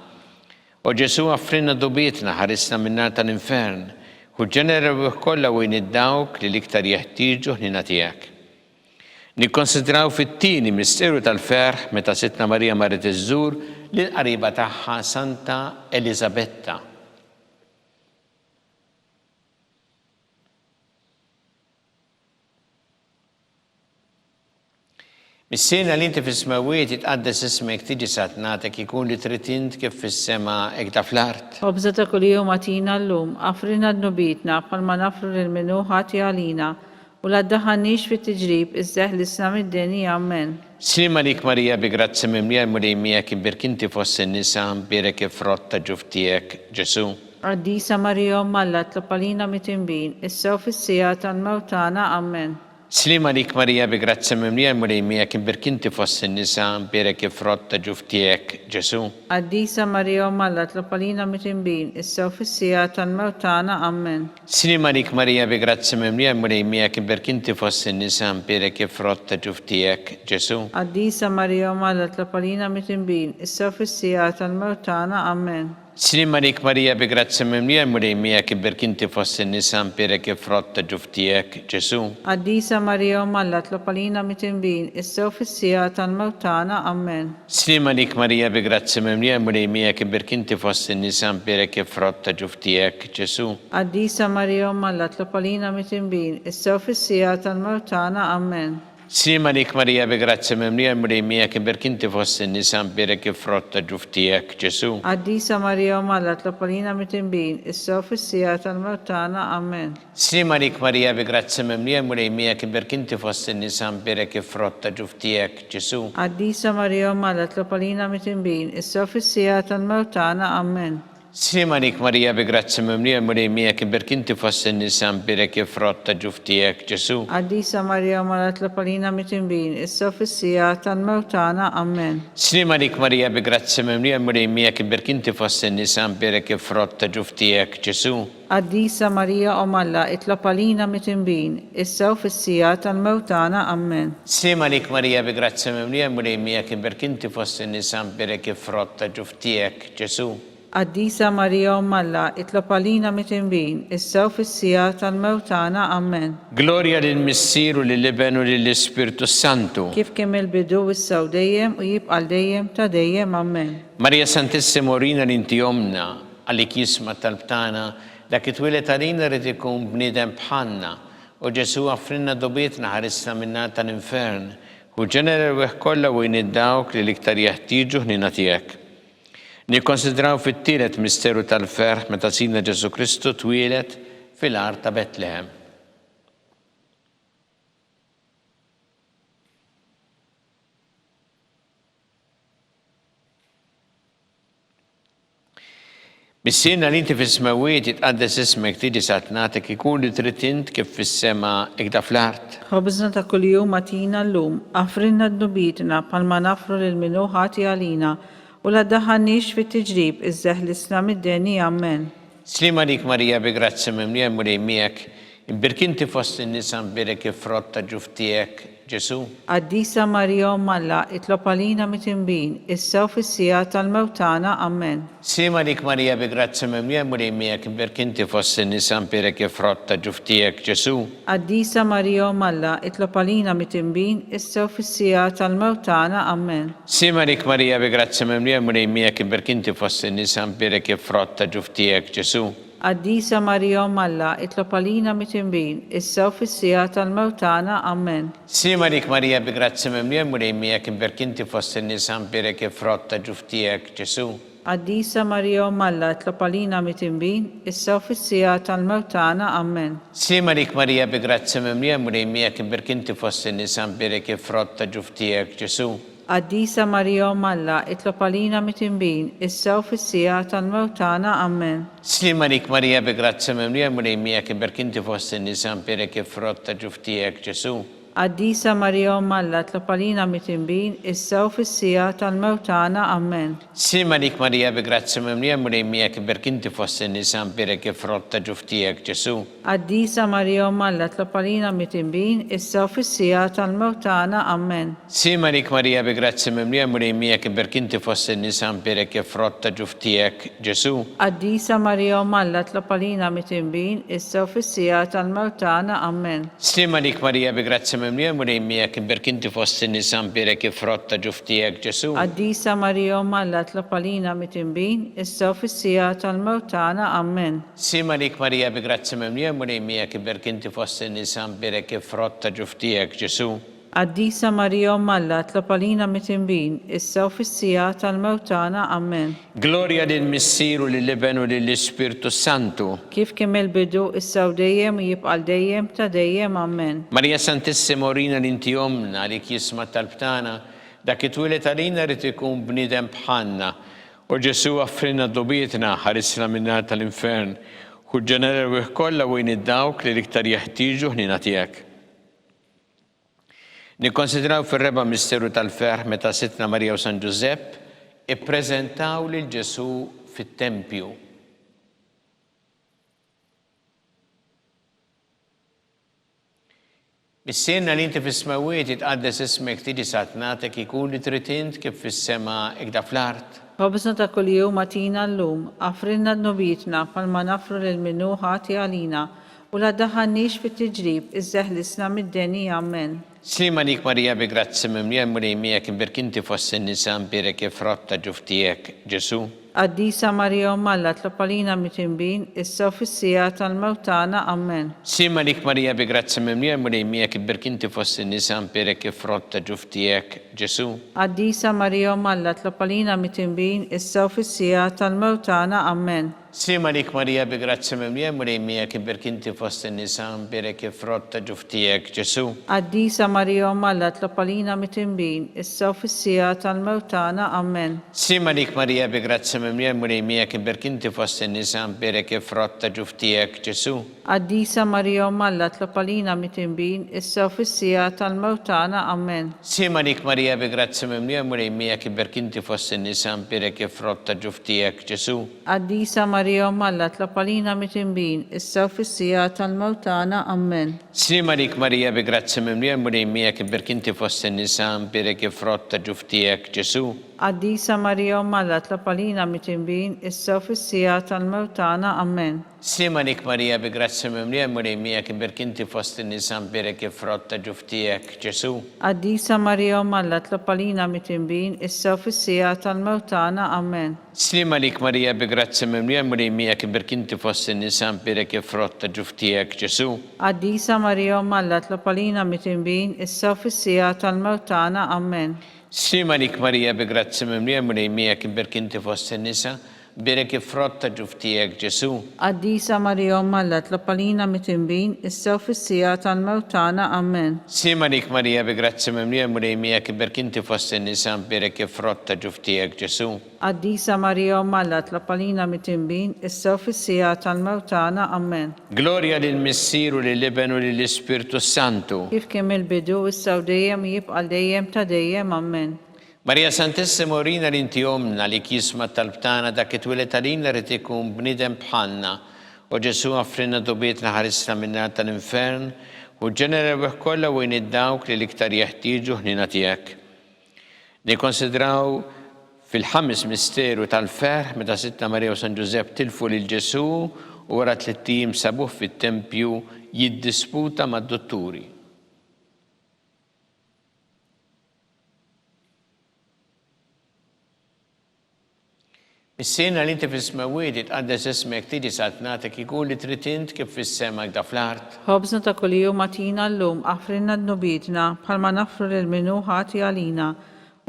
U Ġesu għaffrinna dobietna ħarisna min-nar tal-infern u ġenera kollha wejn id-dawk li l-iktar jeħtieġu ħnina tiegħek. Nikkonsidraw fit-tieni misteru tal-ferħ meta Sitna Marija marret iżżur lill-qariba tagħha Santa Elisabetta. Mis-sena li inti fis-smawiet jitqaddes ismek tiġi satnatek ikun li trid int kif fis-sema hekk ta' fl-art. Obża ta' kuljum atina llum, affrinna dnubitna bħalma nafru lil minu ħati għalina u la ddaħħalniex fit-tiġrib isdeħlisna mid-deni. Amen. Slima lik Marija bi grazza mimlija l-mulejmija kien birkanti fost in-nisa mberek il-frott ta' ġuf tiegħek Ġesu. Qaddisa Marija Alla tlob għalina mit-tinbin, issa u fis-sija tal-mewt tagħna. Amen. Slima lik Marija bi grazza mimlija murejmija kim berkinti fost in-nisa berek frott ta' ġuftijek Ġesu. Qaddisa Marija Alla tlob għalina mit-tinbin, issa u fis-sija tal-mewt tagħna. Amen. Slima lik Marija bi grazza mimlija murejmija kim berkinti fost in-nisa berek frott ta' ġuftijek Ġesu. Qaddisa Marija Alla tlob għalina mit-tinbin, issa u fis-sija tal-mewt tagħna. Amen. Slima lik Marija bi grazza mimlija murejmija kim berkinti fost in-nisa berek frott ta' ġuftijek Ġesu. Qaddisa Marija Alla tlob għalina mit-tinbin, issa u fis-sija tal-mewt tagħna. Amen. Slima lik Marija bi grazza mimlija murejmija kim berkinti fost in-nisa berek frott ta' ġuftijek Ġesu. Qaddisa Marija Alla tlob għalina mit-tinbin, issa u fis-sija tal-mewt tagħna. Amen. Slima lik Marija bi grazza mimlija murejmija kim berkinti fost in-nisa berek frott ta' ġuftijek Ġesu. Qaddisa Marija Alla tlob għalina mit-tinbin, issa u fis-sija tal-mewt tagħna. Amen. Slima lik Marija bi grazza mimlija murejmija kim berkinti fost in-nisa berek frott ta' ġuftijek Ġesu. Qaddisa Marija Alla tlob għalina mit-tinbin, issa u fis-sija tal-mewt tagħna. Amen. Slima lik Marija bi grazza mimlija murejmija kim berkinti fost in-nisa berek frott ta' ġuftijek Ġesu. Qaddisa Marija Alla tlob għalina mit-tinbin, issa u fis-sija tal-mewt tagħna. Amen. Slima lik Marija bi grazza mimlija murejmija kim berkinti fost in-nisa berek frott ta' ġuftijek Ġesu. Qaddisa Marija Alla tlob għalina mit-tinbin, issa u fis-sija tal-mewt tagħna. Amen. Slima lik Marija bi grazza mimlija murejmija kim berkinti fost in-nisa berek frott ta' ġuftijek Ġesu. Qaddisa Marija Alla tlob għalina mit-tinbin, issa u fis-sija tal-mewt tagħna. Amen. Gloria lil Missieru lil Iben u lill Ispirtu Santu. Kif kemm il-bidu issa u dejjem u jibqa' dejjem ta' dejjem. Amen. Marija Santissima Orina l-inti omna għalik jisma talbtana dak it-twilet għalina rrid ikun bniedem bħalna u Ġesu għaffrinna dobietna ħarisna minna tal-infern u ġenera l-weħ kollha u jniddawk li l-iktar jeħtieġu ħnina tiegħek. Nikkonsidraw fit-tielet misteru tal-ferħ meta Sidna Ġesu Kristu twieled fil-art ta' Betlehem. Missierna li inti fis-smawiet jitqaddes ismek tiġi satnatek ikun li trid int kif fis-sema ikda fl-art. Ħobżna ta' kuljum atina llum, għafrinna d-dubietna bħalma nafru lil minnu ħati għalina u la daħannix fit-tiġrib iż-żeħlisna mid-deni. Amen. Slima lik Marija bi grazza mimlija murejmijek imbirkinti fost in-nisa berek frott ta' ġuftijek Ġesu. Qaddisa Marija Alla tlob għalina mit-tinbin, issa u fis-sija tal-mewt tagħna. Amen. Slima lik Marija bi grazza mimlija murejmijek imbirkinti fost in-nisa berek frott ta' ġuftijek Ġesu. Qaddisa Marija Alla tlob għalina mit-tinbin, issa u fis-sija tal-mewt tagħna. Amen. Slima lik Marija bi grazza mimlija murejmijek imbirkinti fost in-nisa berek frott ta' ġuftijek Ġesu. Qaddisa Marija Alla tlob għalina mit-tinbin, issa u fis-sija tal-mewt tagħna. Amen. Slima lik Marija bi grazza mimlija murejmijek imbirkinti fost in-nisa berek frott ta' ġuftijek Ġesu. Qaddisa Marija Alla tlob għalina mit-tinbin, issa u fis-sija tal-mewt tagħna. Amen. Slima lik Marija bi grazza mimlija murejmijek imbirkinti fost in-nisa berek frott ta' ġuftijek Ġesu. Qaddisa Marija Alla tlob għalina mit-tinbin, issa u fis-sija tal-mewt tagħna. Amen. Slima lik Marija bi grazza mimlija murejmijek imbirkinti fost in-nisa berek frott ta' ġuftijek Ġesu. Qaddisa Marija Alla tlob għalina mit-tinbin, issa u fis-sija tal-mewt tagħna. Amen. Slima lik Marija bi grazza mimlija murejmijek imbirkinti fost in-nisa berek frott ta' ġuftijek Ġesu. Qaddisa Marija Alla tlob għalina mit-tinbin, issa u fis-sija tal-mewt tagħna. Amen. Slima lik Marija bi grazza mimlija murejmijek imbirkinti fost in-nisa berek frott ta' ġuftijek Ġesu. Qaddisa Marija Alla tlob għalina mit-tinbin, issa u fis-sija tal-mewt tagħna. Amen. Slima lik Marija bi grazza mimlija murejmijek imbirkinti fost in-nisa berek frott ta' ġuftijek Ġesu. Qaddisa Marija Alla tlob għalina mit-tinbin, issa u fis-sija tal-mewt tagħna. Amen. Slima lik Marija bi grazza mimlija murejmijek imbirkinti fost in-nisa berek frott ta' ġuftijek Ġesu. Qaddisa Marija Alla tlob għalina mit-tinbin, issa u fis-sija tal-mewt tagħna. Amen. Gloria lil Missieru lil Iben u lill Ispirtu Santu. Kif kemm il-bidu issa u dejjem u jibqa' dejjem ta' dejjem. Amen. Marija Santissima Orina l-inti omna għalik jisma talbtana dak it-twilet għalina rrid ikun bniedem bħalna U Ġesu offrina d-dobietna ħarisna minna tal-infern u ġeneral kollha wejn id-dawk li l-iktar jeħtieġu ħnina tiegħek. Nikkonsidraw fir-reba' misteru tal-ferħ meta Sittna Marija u San Ġusepp ippreżentaw lil Ġesu fit-tempju. Missienna li inti fis-smawiet jitqaddes ismek tiġi satnatek ikun li trid int kif fis-sema ikda fl-art. Ħobżna ta' kuljum atina llum, affrinna d-nobitna palma nafru lil minnu ħati għalina u la daħannix fit-tiġrib iżeħlisna mid-deni ammen. Slima lik Marija bi grazzi mimlija miegħek imberkinti fost in-nisa mbirek ifrotta ġuftijek Ġesu. Qaddisa Marija Malla tlopalina mitimbin issa fis-sija tal-mewtana ammen. Slima lik Marija bi grazzi mimlija miegħek imberkinti fost in-nisa mbirek ifrotta ġuftijek Ġesu. Qaddisa Marija Malla tlopalina mitimbin issa fis-sija tal-mewtana ammen. Slima lik Marija bi grazzi mimlija miegħek imberkinti fost in-nisa mbirek ifrotta ġuftijek Ġesu. Qaddisa Marija Malla tlopalina mitimbin issa fis-sija tal-mewtana ammen. Slima lik Marija bi grazzi mimlija miegħek imberkinti fost in-nisa mbirek ifrotta ġuftijek Ġesu. Qaddisa Marija Malla tlopalina mitimbin issa fis-sija tal-mewtana ammen. Slima lik Marija bi grazzi mimlija miegħek imberkinti fost in-nisa mbirek ifrotta ġuftijek Ġesu. Qaddisa Marija Malla tlopalina mitimbin issa fis-sija tal-mewtana ammen. Slima lik Marija bi grazzi mimlija miegħek imberkinti fost in-nisa mbirek ifrotta ġuftijek Ġesu. Qaddisa Marija Malla tlopalina mitimbin issa fis-sija tal-mewtana ammen. Slima lik Marija bi grazzi mimlija miegħek imberkinti fost in-nisa mbirek ifrotta ġuftijek Ġesu. Qaddisa Marija Malla tlopalina mitimbin issa fis-sija tal-mewtana ammen. Slima lik Marija bi grazzi mimlija miegħek imberkinti fost in-nisa mbirek ifrotta ġuftijek Ġesu. Qaddisa Marija Malla tlopalina mitimbin issa fis-sija tal-mewtana ammen. Slima lik Marija bi grazzi mimlija miegħek imberkinti fost in-nisa mbirek ifrotta ġuftijek Ġesu. Qaddisa Marija Malla tlopalina mitimbin issa fis-sija tal-mewtana ammen. Slima lik Marija bi grazzi mimlija miegħek imberkinti fost in-nisa mbirek ifrotta ġuftijek Ġesu. Qaddisa Marija Malla tlopalina mitimbin issa fis-sija tal-mewtana ammen. Gloria lill-Missir u lill-Iben u lill-Ispirtu Santu. Kif kemm il-bidu issa u dejjem jibqa' dejjem ta' dejjem ammen. Marija Santissima urina li inti omna li kisma tal-btana dak it-twilet għalina rrid ikun bniedem bħalna u Ġesu offrina dobietna ħarisna minna tal-infern u ġenera kollha wejn id-dawk li l-iktar jeħtieġu ħnina tiegħek. Nikkonsidraw fil-ħames misteru tal-ferħ meta Sittna Marija u San Ġusepp tilfu lil Ġesu u wara 3 ijiem sabuh fit-tempju jiddisputa mad-dotturi. Is-sena li inti fis-smawiet jitqaddes ismek tiġi satnatek ikun li trid int kif fis-sema ikda fl-art. Ħobżna ta' kuljum atina llum affrinna d-nobitna bħalma nafru lil minnu ħati għalina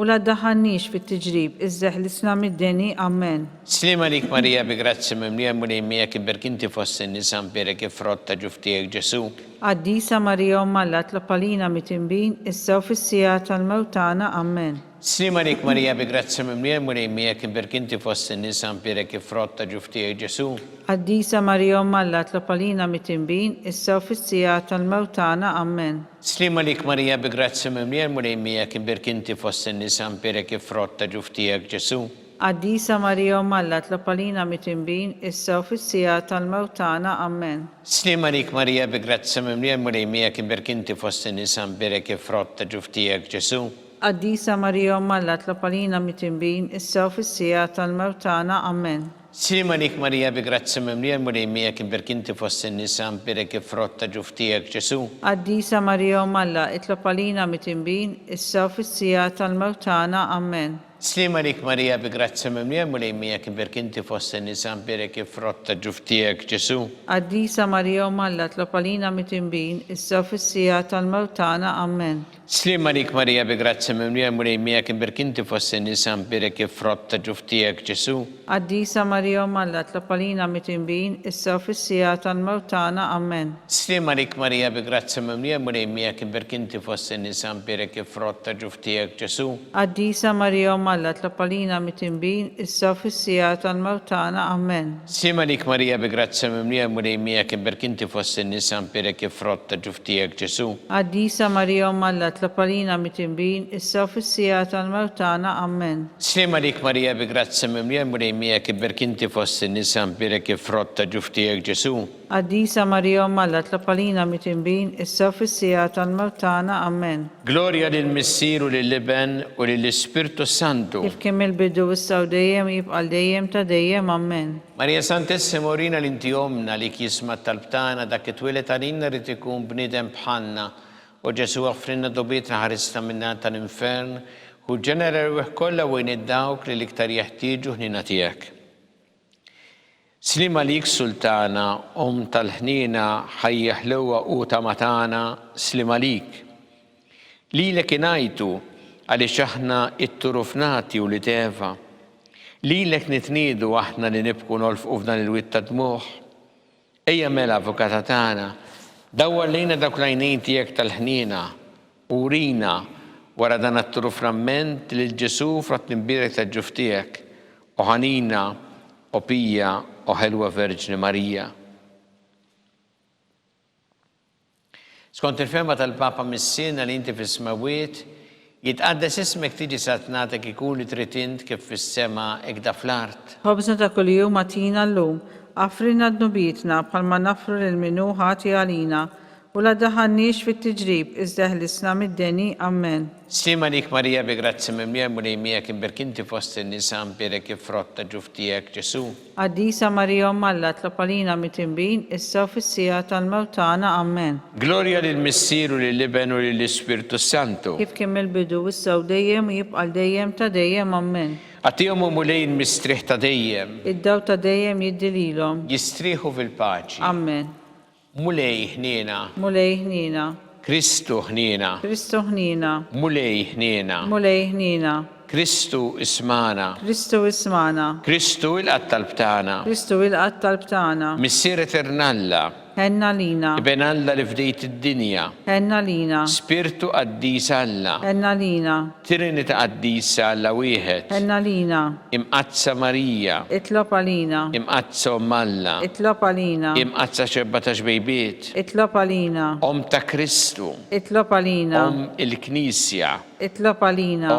u la daħannix fit-tiġrib iżeħlisna mid-deni ammen. Slima lik Marija bi grazzi mimlija miegħek imberkinti fost in-nisa mbirek ifrotta ġuftijek Ġesu. Qaddisa Marija Malla tlopalina mitimbin issa fis-sija tal-mewtana ammen. Slima lik Marija bi grazzi mimlija miegħek imberkinti fost in-nisa mbirek ifrotta ġuftijek Ġesu. Qaddisa Marija Malla tlopalina mitimbin issa fis-sija tal-mewtana ammen. Slima lik Marija bi grazzi mimlija miegħek imberkinti fost in-nisa mbirek ifrotta ġuftijek Ġesu. Qaddisa Marija Malla tlopalina mitimbin issa fis-sija tal-mewtana ammen. Slima lik Marija bi grazzi mimlija miegħek imberkinti fost in-nisa mbirek ifrotta ġuftijek Ġesu. Qaddisa Marija Malla tlopalina mitimbin issa fis-sija tal-mewtana ammen. Slima lik Marija bi grazzi mimlija miegħek imberkinti fost in-nisa mbirek ifrotta ġuftijek Ġesu. Qaddisa Marija Malla tlopalina mitimbin issa fis-sija tal-mewtana ammen. Slima lik Marija bi grazzi mimlija miegħek imberkinti fost in-nisa mbirek ifrotta ġuftijek Ġesu. Qaddisa Marija Malla tlopalina mitimbin issa fis-sija tal-mewtana ammen. Slima lik Marija bi grazzi mimlija mulejmija kim berkinti fossi nisan birek frotta ġuftijek Ġesu. Addisa Marija Malla tlapalina mitimbin, issa fissija tal-mawtana, amen. Slima lik Marija bi grazzi mimlija mulejmija kim berkinti fossi nisan birek frotta ġuftijek Ġesu. Addisa Marija Malla tlapalina mitimbin, issa fissija tal-mawtana, amen. Slima lik Marija bi grazzi mimlija mulejmija kim berkinti fossi nisan birek frotta ġuftijek Ġesu. Addisa Marija Malla tlapalina mitimbin, issa fissija tal-mawtana, amen. Slima lik Marija bi grazzi mimlija mulejmija kim berkinti fossi nisan birek frotta ġuftijek Ġesu. Addisa Marija Malla tlapalina mitimbin, issa fissija tal-mawtana, amen. Gloria lil Missiru lil Liben u lil Spiritu Santu. Kif kemm il-bidu issa u dejjem jibqal dejjem ta' dejjem, amen. Marija Santissimo rina l-inti omna li kisma tal-btana dak it-twilet għalina rrit ikun bnidem bħalna u Ġesu għafrinna dobiet ħarista minna tal-infern u ġenera ruħ kolla u id-dawk li l-iktar jeħtieġu ħnina tijak. Slima lik sultana, tal-ħnina ħajjaħluwa u tamatana, slima lik. Li l-kinajtu għalli xaħna it-turufnati u li teva. Li l-nitnidu aħna li nibku nolfqu f'dan il-witta dmuħ. Ejja mela avukata tana, dawwar lejna dak lajnejn tiegħek tal-ħnina u rina wara dan at-turuframent lil Ġesu frat nimbirek tal-ġuftijek u ħanina u pija u ħelwa Verġni Marija. Skont il-fema tal-Papa Missina li inti fis-smawiet, jitqaddes ismek tiġi satnatek ikun li tritint kif fis-sema ekda fl-art. Ħobżna ta' kuljum matina llum, affrina d-nubitna bħalma nafru l-minu ħati għalina u la daħannix fit-tiġrib iżda ħlisna mid-deni, amen. Slima lik Marija bi grazzi mimlija mulejmija kim berkinti fost il-nisan birek frotta ġuftijek Ġesu. Addisa Marija Malla tlapalina mitimbin, issa fissija tal-mawtana, amen. Gloria lil Missiru lil Liben u lil Spiritu Santu. Kif kemm il-bidu issa u dejjem jibqal dejjem ta' dejjem, amen. Għatijom u mulejn mistriħ ta' dejjem. Id-daw ta' dejjem jiddililhom, Jistriħu fil-paċi. amen. Mulej ħnina. Mulej ħnina, Kristu ħnina. Kristu ħnina, Mulej ħnina. mulej ħnina, Kristu ismana. Kristu ismana, Kristu il-qattal-btana. Kristu il-qatt tal-btana, Missier eternalla. henna lina, Iben Alla li fdejt id-dinja. henna lina, Spiritu qaddis Alla. henna lina, Trinita qaddisa Alla wieħed. henna lina, Imqazza Marija. itlob għalina, Imqazza Alla. itlob għalina, Imqazza xebba ta' xbejbiet. itlob għalina, Ta' Kristu. itlob għalina, Il-Knisja. itlob għalina,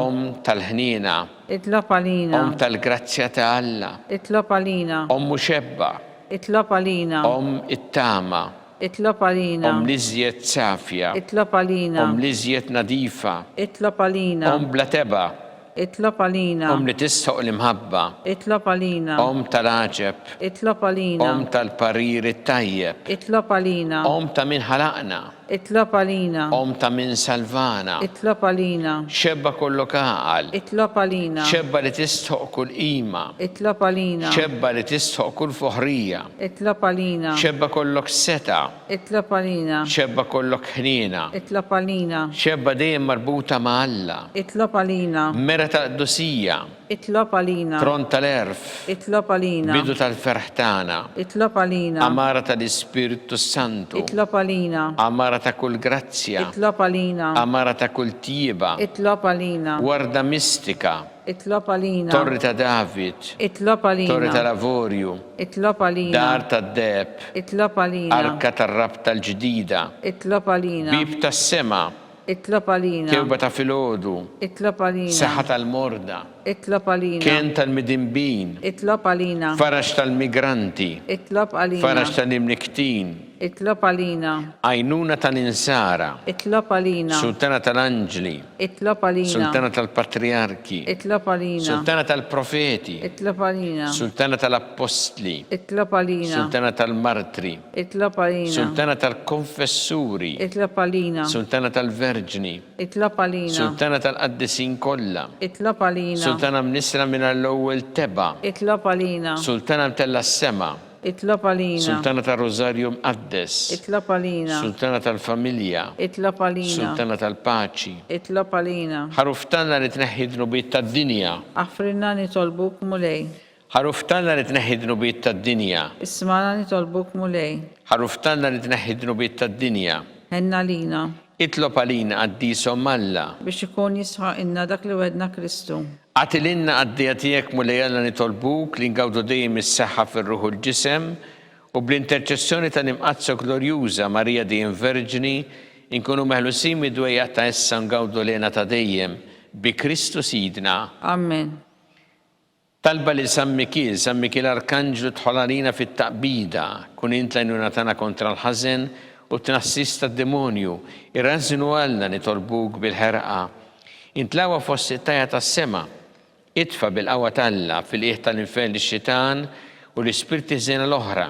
Tal-ħnina. itlob għalina, Tal-grazzja ta' Alla. itlob għalina, Muxebba. itlob għalina, It-tama. itlob għalina, Liżjed safja. itlob għalina, Liżjed nadifa. itlob għalina, Bla teba. itlob għalina, Li tisħoq l-imħabba. itlob għalina, Tal-aġeb. itlob għalina, Tal-parir it-tajjeb. itlob għalina, Ta' min ħalaqna. itlob għalina, Ta' min salvana. itlob għalina, Xebba kollu kaqal. itlob għalina, Xebba li tistħoq kull qima. itlob għalina, Xebba li tistħoq kull foħrija. itlob għalina, Xebba kollok seta. itlob għalina, Xebba kollok ħnina. itlob għalina, Xebba dejjem marbuta ma' Alla. itlob għalina, Mera ta' dosija. itlob għalina, Tron tal-erf. itlob għalina, Bidu tal-ferħtana. itlob għalina, Amara tal-Ispiritu Santu. itlob għalina, Amara ta' kull grazzja. itlob għalina, Amara ta' kull tieba. itlob għalina, Warda mistika. itlob għalina, Torri ta' David. itlob Torri għalina, tal-Avorju. itlob għalina, Dar ta' Deb. itlob għalina, Arka tar-rab tal-ġdida. itlob għalina, Bib tas-sema. itlob għalina, Kewba ta' filgħodu. itlob għalina, Saħħa tal-morda. itlob għalina, Kien tal-midimbin. itlob għalina, Farax tal-migranti. itlob għalina, Farax tal-imniktin. itlob għalina, Għajnuna tal-insara. itlob għalina, Sultana tal-anġli. itlob għalina, Sultana tal-patriarki. itlob għalina, Sultana tal-profeti. itlob għalina, Sultana tal-apostli. itlob għalina, Sultana tal-martri. itlob għalina, Sultana tal-konfessuri. itlob għalina, Sultana tal-verġni. itlob għalina, Sultana tal-qaddisin kollha. itlob għalina, Sultana mnisra minn l-ewwel teba. itlob għalina, Sultana mtella s-sema. Itlob għalina. Sultana tal-Rosario Mqaddes, Itlob għalina. Sultana tal-Familja, Itlob għalina. Sultana tal-Paċi. Itlob għalina. Ħaruftana li tneħħi dnubiet tad-dinja. Aħfrinna nitolbuk mulej. Ħaruftana li tneħħi dnubiet tad-dinja. Ismana nitolbuk mulej. Ħaruftana li tneħħi dnubiet tad-dinja. Henna lina. Itlob għalina għaddisom Alla. Biex ikun jisħaq inna dak li wedna Kristu. Għatilinna għaddija tiegħek mulej Alla nitolbuk li ngawdu dejjem is-saħħa fir-ruħ u l-ġisem u bl-interċessjoni ta' nimqazza glorjuża Marija dejjem Verġini inkunu meħlusin mid-dwejja ta' issa ngawdu lena ta' dejjem bi Kristu Sidna. Amen. Talba li San Mikil Arkanġlu tħolalina fit-taqbida, kun intlajnuna tana kontra l-ħazen u t-nassista d-demonju, irrażinu Alla nitolbuk bil-ħerqa. Intlawa fost it-tajja tas-sema, itfa bil-qawwa Alla fil-qiegħ tal-infern ix-xitan u l-ispirti żena l-oħra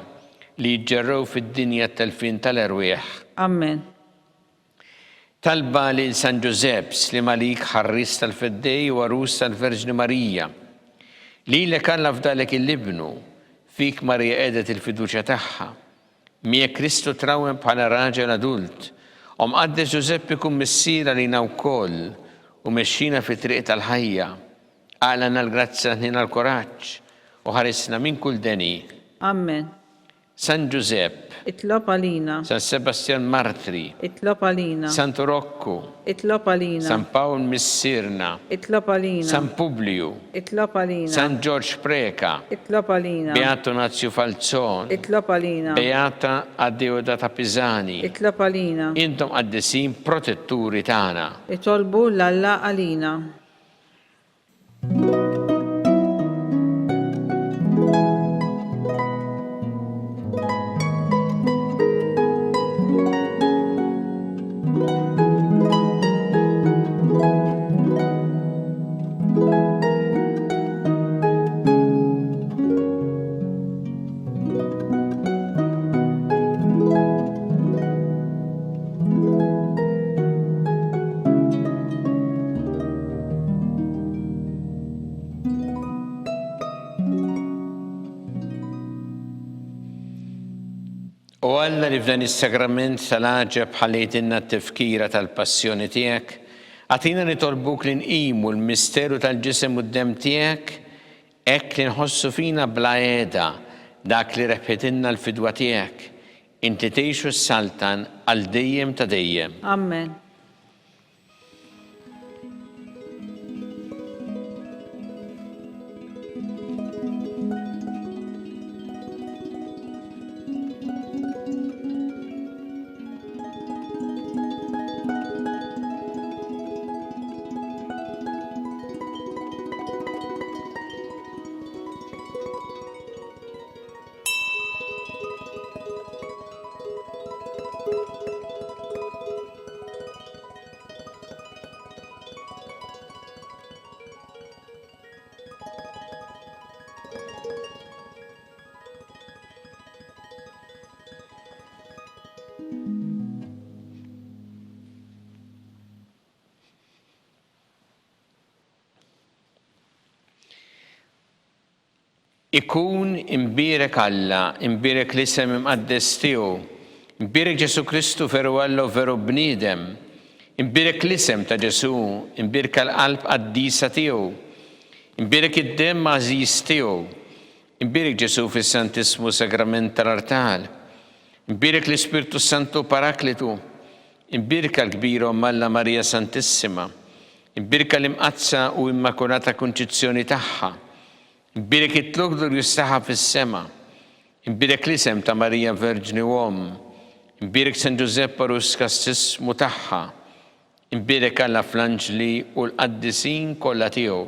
li jġġerrew fid-dinja tal-fin tal-erwieħ. Amen. Talba li San Ġusepp li malik ħarris tal-feddej u arus tal-Verġni Marija. Li Alla fdalek il-libnu, fik Marija edet il-fiduċja tagħha. Mie Kristu trawem bħala raġel adult, Mqaddes Ġusepp ikun missiera lina wkoll u mexxina fi triq tal-ħajja. Għalana l-grazzja ħnina l-koraġġ u ħarisna minn kull deni. Amen. San Ġusepp, Itlob għalina. San Sebastian Martri, Itlob għalina. Santo Rocco, Itlob għalina. San Paul Missirna, Itlob għalina. San Publiu, Itlob għalina. San George Preka, Itlob għalina. Beato Nazio Falzon, Itlob għalina. Beata Addeodata Pisani. Itlob għalina. Intom għaddesin protetturi tagħna. Itolbu l-Alla għalina. U Alla li f'dan is-sagrament tal-għaġeb ħallejtinna t-tifkira tal-passjoni tiegħek, għatina nitolbuk li nqimu l-misteru tal-ġisem u d-dem tiegħek, hekk li nħossu fina bla għeda dak li rebħitinna l-fidwa tiegħek. Inti tgħixu s-saltan għal dejjem ta' dejjem. Amen. Ikun imbirek Alla, imbirek l-isem imqaddes tiegħu, imbirek Ġesu Kristu veru Alla u veru bniedem, imbirek l-isem ta' Ġesu, imbirek l-qalb qaddisa tiegħu, imbirek id-dem għażiż tiegħu, imbirek Ġesu fis-Santismu Sagrament tal-Artal, imbirek l-Ispirtu Santu Paraklitu, imbirek l-kbira Alla Marija Santissima, imbirek l-imqazza u immakulata Konċizzjoni tagħha. Imbirek it-tluk dur jistaħa fis-sema, imbirek l-isem ta' Marija Verġni Uom, imbirek San Ġusepp Arus kastismu tagħha, imbirek Alla fl-anġli u l-qaddisin kollha tiegħu.